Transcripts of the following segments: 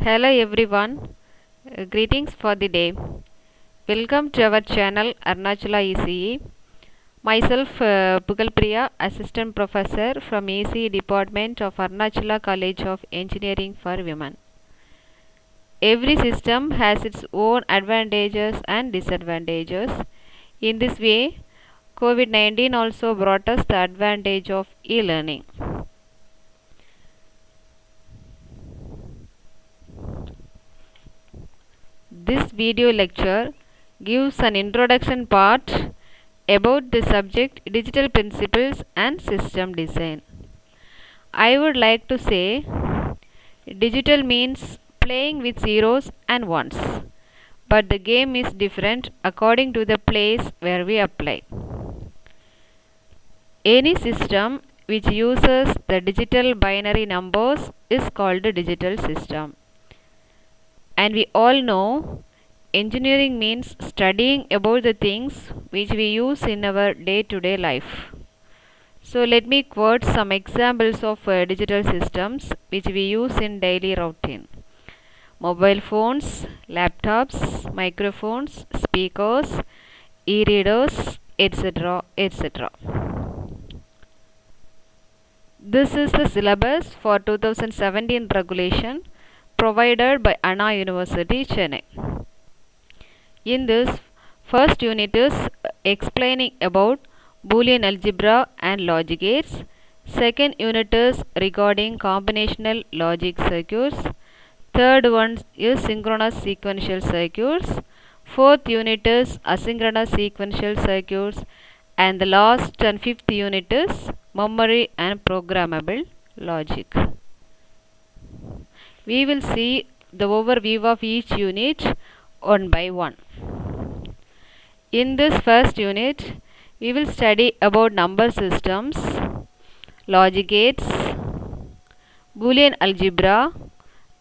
Hello everyone, greetings for the day. Welcome to our channel Arunachala ECE. Myself Pugal Priya, Assistant Professor from ECE Department of Arunachala College of Engineering for Women. Every system has its own advantages and disadvantages. In this way, COVID-19 also brought us the advantage of e-learning. This video lecture gives an introduction part about the subject digital principles and system design. I would like to say digital means playing with zeros and ones, but the game is different according to the place where we apply. Any system which uses the digital binary numbers is called a digital system. And we all know engineering means studying about the things which we use in our day-to-day life. So let me quote some examples of digital systems which we use in daily routine. Mobile phones, laptops, microphones, speakers, e-readers, etc. etc. This is the syllabus for 2017 regulation provided by Anna University, Chennai. In this, first unit is explaining about Boolean algebra and logic gates. Second unit is regarding combinational logic circuits. Third one is synchronous sequential circuits. Fourth unit is asynchronous sequential circuits. And the last and fifth unit is memory and programmable logic. We will see the overview of each unit one by one. In this first unit, we will study about number systems, logic gates, Boolean algebra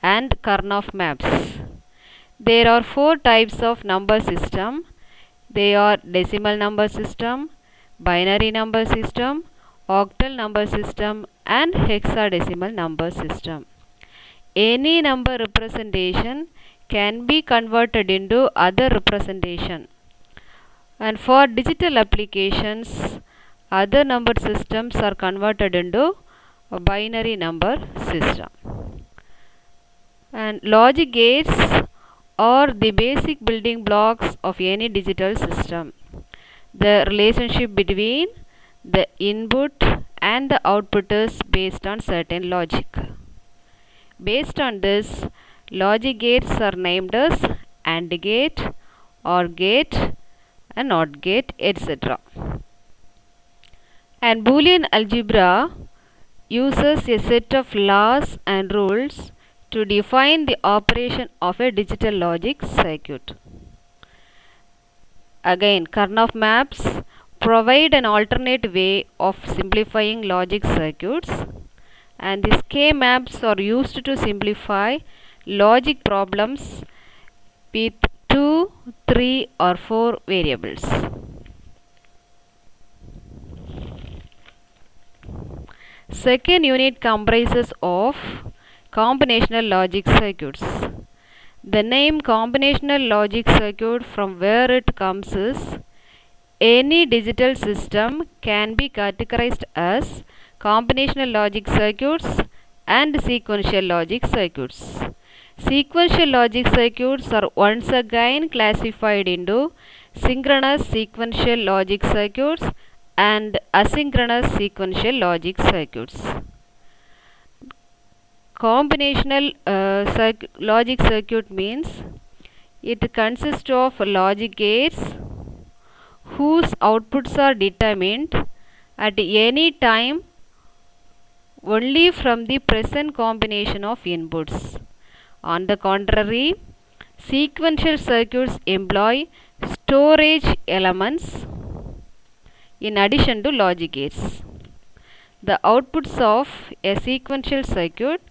and Karnaugh maps. There are four types of number system. They are decimal number system, binary number system, octal number system and hexadecimal number system. Any number representation can be converted into other representation. And for digital applications, other number systems are converted into a binary number system. And logic gates are the basic building blocks of any digital system. The relationship between the input and the output is based on certain logic. Based on this, logic gates are named as AND gate, OR gate and NOT gate, etc. And Boolean algebra uses a set of laws and rules to define the operation of a digital logic circuit. Again, Karnaugh maps provide an alternate way of simplifying logic circuits. And these K maps are used to simplify logic problems with 2, 3 or 4 variables. Second unit comprises of combinational logic circuits. The name combinational logic circuit, from where it comes, is any digital system can be categorized as combinational logic circuits and sequential logic circuits. Sequential logic circuits are once again classified into synchronous sequential logic circuits and asynchronous sequential logic circuits. Combinational logic circuit means it consists of logic gates whose outputs are determined at any time only from the present combination of inputs. On the contrary, sequential circuits employ storage elements in addition to logic gates. The outputs of a sequential circuit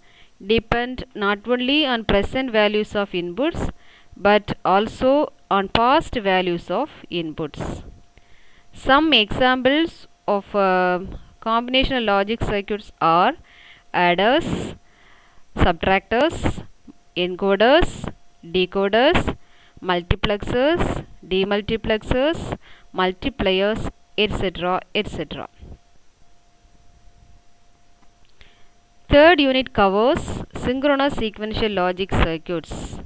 depend not only on present values of inputs but also on past values of inputs. Some examples of combinational logic circuits are adders, subtractors, encoders, decoders, multiplexers, demultiplexers, multipliers, etc. etc. Third unit covers synchronous sequential logic circuits.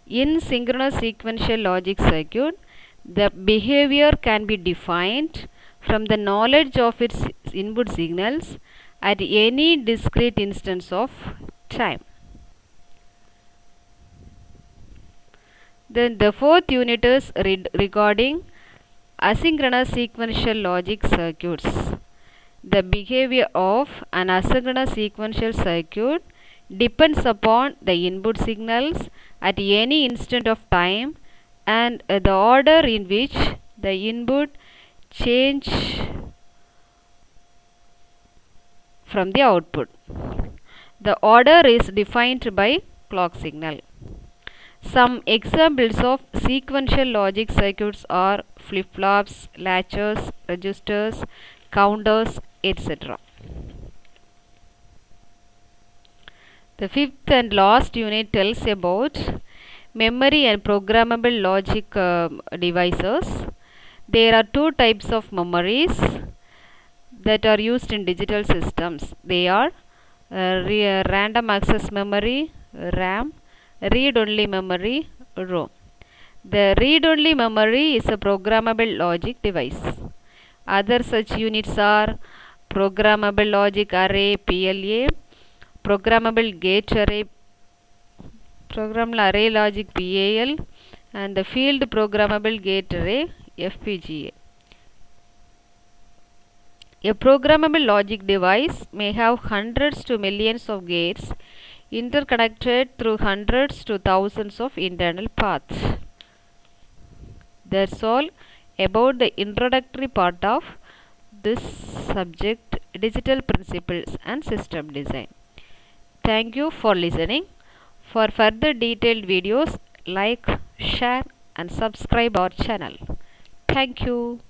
In synchronous sequential logic circuit, the behavior can be defined from the knowledge of its input signals at any discrete instance of time. Then the fourth unit is regarding asynchronous sequential logic circuits. The behavior of an asynchronous sequential circuit depends upon the input signals at any instant of time and the order in which the input change from the output. The order is defined by clock signal. Some examples of sequential logic circuits are flip-flops, latches, registers, counters, etc. The fifth and last unit tells about memory and programmable logic devices. There are two types of memories that are used in digital systems. They are random access memory, RAM, read-only memory, ROM. The read-only memory is a programmable logic device. Other such units are programmable logic array, PLA, programmable gate array, programmable array logic, PAL, and the field programmable gate array, FPGA. A programmable logic device may have hundreds to millions of gates interconnected through hundreds to thousands of internal paths. That's all about the introductory part of this subject, digital principles and system design. Thank you for listening. For further detailed videos, like, share and subscribe our channel. Thank you.